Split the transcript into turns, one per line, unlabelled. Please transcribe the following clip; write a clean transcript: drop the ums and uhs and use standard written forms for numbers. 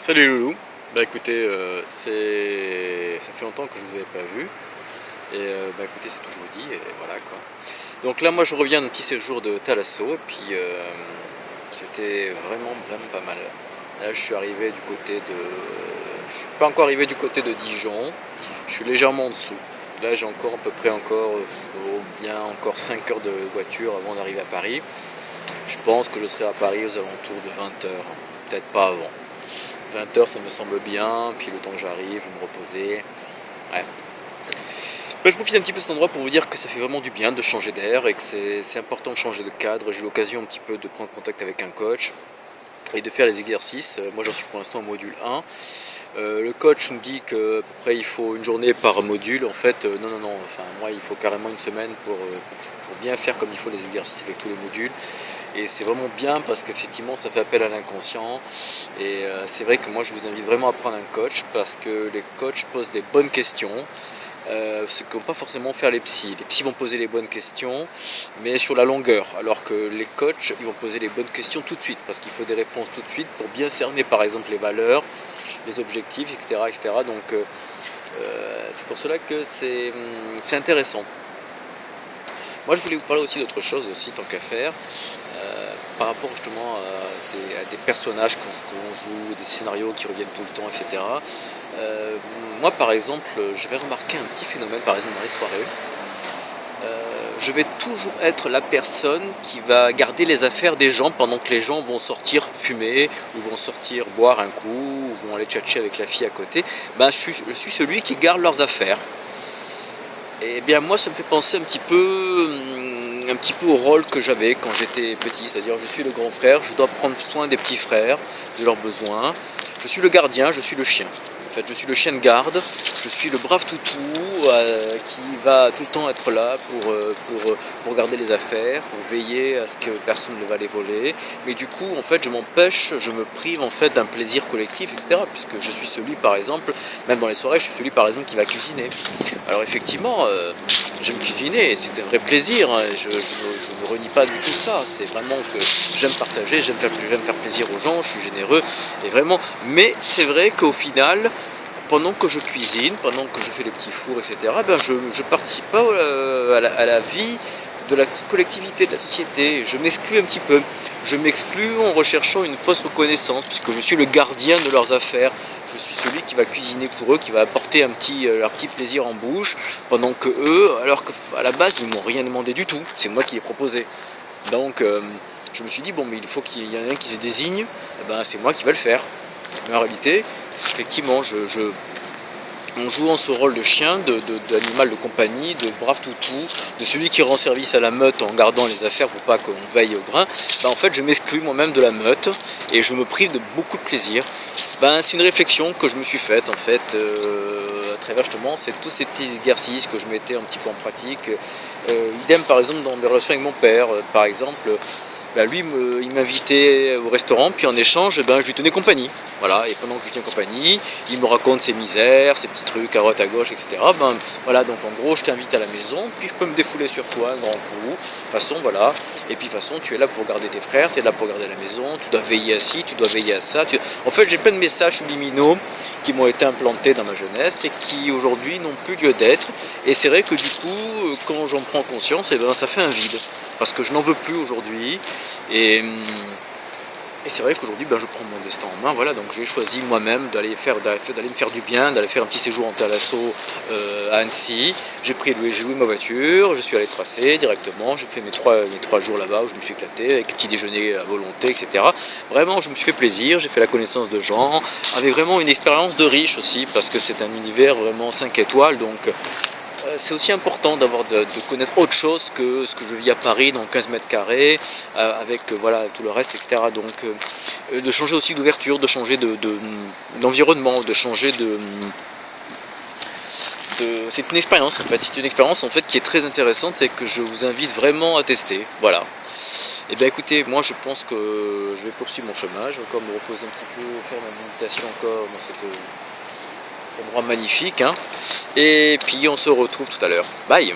Salut Loulou, bah écoutez, ça fait longtemps que je ne vous avais pas vu, et bah écoutez c'est tout jeudi, et voilà quoi. Donc là moi je reviens d'un petit séjour de Thalasso, et puis c'était vraiment pas mal. Là je suis arrivé du côté de... Je suis pas encore arrivé du côté de Dijon, je suis légèrement en dessous. Là j'ai encore à peu près bien encore 5 heures de voiture avant d'arriver à Paris. Je pense que je serai à Paris aux alentours de 20 heures, peut-être pas avant. 20 heures ça me semble bien, puis le temps que j'arrive, me reposer. Ouais. Ben, je profite un petit peu de cet endroit pour vous dire que ça fait vraiment du bien de changer d'air et que c'est important de changer de cadre. J'ai eu l'occasion un petit peu de prendre contact avec un coach et de faire les exercices. Moi j'en suis pour l'instant au module 1. Le coach me dit qu'à peu près il faut une journée par module. En fait, non, enfin, moi il faut carrément une semaine pour bien faire comme il faut les exercices avec tous les modules. Et c'est vraiment bien parce qu'effectivement ça fait appel à l'inconscient. Et c'est vrai que moi je vous invite vraiment à prendre un coach parce que les coachs posent des bonnes questions. Ce que vont pas forcément faire les psys. Les psys vont poser les bonnes questions, mais sur la longueur, alors que les coachs, ils vont poser les bonnes questions tout de suite, parce qu'il faut des réponses tout de suite pour bien cerner par exemple les valeurs, les objectifs, etc. etc. Donc c'est pour cela que c'est intéressant. Moi je voulais vous parler aussi d'autre chose aussi, tant qu'à faire, par rapport justement à des personnages que l'on joue, des scénarios qui reviennent tout le temps, etc. Moi par exemple, j'avais remarqué un petit phénomène par exemple dans les soirées. Je vais toujours être la personne qui va garder les affaires des gens pendant que les gens vont sortir fumer, ou vont sortir boire un coup, ou vont aller tchatcher avec la fille à côté. Ben, je suis celui qui garde leurs affaires. Et bien moi ça me fait penser un petit peu au rôle que j'avais quand j'étais petit, c'est-à-dire je suis le grand frère, je dois prendre soin des petits frères, de leurs besoins, je suis le gardien, je suis le chien. En fait, je suis le chien de garde, je suis le brave toutou qui va tout le temps être là pour garder les affaires, pour veiller à ce que personne ne va les voler. Mais du coup, en fait, je me prive en fait d'un plaisir collectif, etc. Puisque je suis celui, par exemple, même dans les soirées, je suis celui, par exemple, qui va cuisiner. Alors effectivement, j'aime cuisiner, c'est un vrai plaisir. Hein, je ne renie pas du tout ça. C'est vraiment que j'aime partager, j'aime faire plaisir aux gens, je suis généreux, et vraiment. Mais c'est vrai qu'au final, pendant que je cuisine, pendant que je fais les petits fours, etc., ben je participe pas à la vie de la collectivité, de la société. Je m'exclus un petit peu. Je m'exclus en recherchant une fausse reconnaissance, puisque je suis le gardien de leurs affaires. Je suis celui qui va cuisiner pour eux, qui va apporter leur petit plaisir en bouche, pendant que eux, alors qu'à la base, ils m'ont rien demandé du tout. C'est moi qui ai proposé. Donc, je me suis dit, bon, mais il faut qu'il y en ait un qui se désigne, et ben, c'est moi qui vais le faire. Mais en réalité, effectivement, en jouant ce rôle de chien, d'animal de compagnie, de brave toutou, de celui qui rend service à la meute en gardant les affaires pour pas qu'on veille au grain, ben en fait je m'exclus moi-même de la meute et je me prive de beaucoup de plaisir. Ben, c'est une réflexion que je me suis faite en fait à travers justement tous ces petits exercices que je mettais un petit peu en pratique. Idem par exemple dans mes relations avec mon père, par exemple. Ben lui, il m'invitait au restaurant, puis en échange, ben, je lui tenais compagnie. Voilà, et pendant que je lui tiens compagnie, il me raconte ses misères, ses petits trucs à droite à gauche, etc. Ben, voilà, donc en gros, je t'invite à la maison, puis je peux me défouler sur toi un grand coup. De façon, voilà. Et puis de façon, tu es là pour garder tes frères, tu es là pour garder la maison, tu dois veiller à ci, tu dois veiller à ça. En fait, j'ai plein de messages subliminaux qui m'ont été implantés dans ma jeunesse et qui aujourd'hui n'ont plus lieu d'être. Et c'est vrai que du coup, quand j'en prends conscience, eh ben, ça fait un vide. Parce que je n'en veux plus aujourd'hui. Et c'est vrai qu'aujourd'hui ben, je prends mon destin en main, voilà, donc j'ai choisi moi-même d'aller me faire du bien, d'aller faire un petit séjour en Thalasso à Annecy. J'ai loué ma voiture, je suis allé tracer directement, j'ai fait mes trois jours là-bas où je me suis éclaté avec petit déjeuner à volonté, etc. Vraiment je me suis fait plaisir, j'ai fait la connaissance de gens, avec vraiment une expérience de riche aussi, parce que c'est un univers vraiment 5 étoiles, donc c'est aussi important de connaître autre chose que ce que je vis à Paris dans 15 mètres carrés avec voilà, tout le reste, etc. Donc de changer aussi d'ouverture, de changer d'environnement, de changer c'est une expérience en fait, qui est très intéressante et que je vous invite vraiment à tester. Voilà. Et bien écoutez, moi je pense que je vais poursuivre mon chemin, je vais encore me reposer un petit peu, faire ma méditation encore dans cet endroit magnifique, hein. Et puis on se retrouve tout à l'heure. Bye.